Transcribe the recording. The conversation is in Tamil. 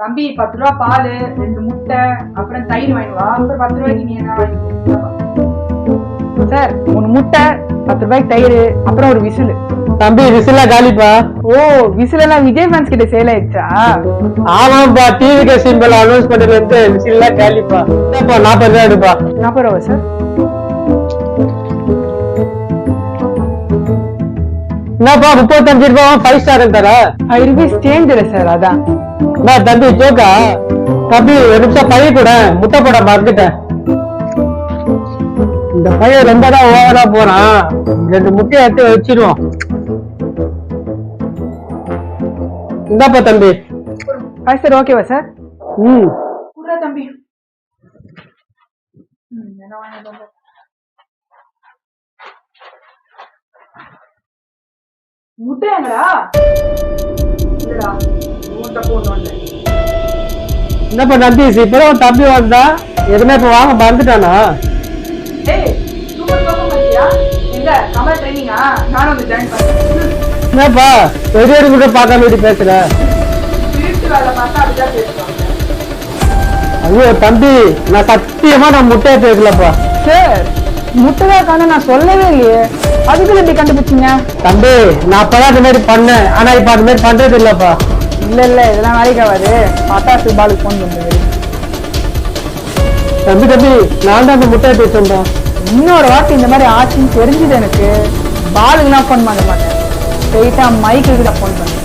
தம்பி 10 ரூபா பால், 2 முட்டை, அப்புறம் தயிர் வாங்கிட்டு வா. அப்புறம் 10 ரூபாய்க்கு நீ என்ன வாங்கிக்கோ சார். 3 முட்டை, 10 ரூபாய்க்கு தயிர், அப்புறம் ஒரு விசில். தம்பி விசிலா காலிப்பா. ஓ, விசில் எல்லாம் விஜய் ஃபேன்ஸ் கிட்ட சேல் ஆயிடுச்சா? ஆமாப்பா, டிவிக்கு சிம்பிள் அனௌன்ஸ் பண்ணதுல இருந்து விசிலா காலிப்பா. 40 ரூபா எடுப்பா. 40 ரூபா சார். என்னப்பா 35 ரூபா 5 ஸ்டார் தரா? 5 ரூபீஸ் சேஞ்ச் இல்லை சார், அதான். தம்பி ஜோக்கா? தம்பி ஒரு நிமிஷம் பைய கூட முட்டை போட மறந்துட்டேன். இந்த பையன் ரொம்ப தான் ஓவரா போறான். 2 முட்டையை எடுத்து வச்சிருவோம். இந்தாப்பா தம்பி. சார் ஓகேவா சார்? தம்பி முட்டை எங்கடா? என்னப்பா தம்பி இப்பதான் தம்பி வந்தா எதுவுமே இப்ப வாங்க மறந்துட்டானா? என்னப்பா பெரிய கூட பார்க்காம எப்படி பேசுற? ஐயோ தம்பி, நான் சத்தியமா நான் முட்டையை பேசலப்பா. சார் முட்டைதான் காண நான் சொல்லவே இல்லையே, அதுக்கு எப்படி கண்டுபிடிச்சீங்க? தம்பி நான் அப்பதான் இந்த மாதிரி பண்ணேன், ஆனா இப்ப அந்த மாதிரி பண்றது இல்லப்பா. இல்ல இதெல்லாம் வேலைக்கு ஆகாது. பட்டாசு பாலுக்கு போன் பண்ணுறது. தம்பி நான் தான் அந்த முட்டையை பேசுறேன். இன்னொரு வாட்டி இந்த மாதிரி ஆச்சுன்னு தெரிஞ்சது எனக்கு, பாலுக்குலாம் போன் பண்ண மாட்டேன், ஸ்ட்ரெயிட்டா மைக்கு தான் போன் பண்ணேன்.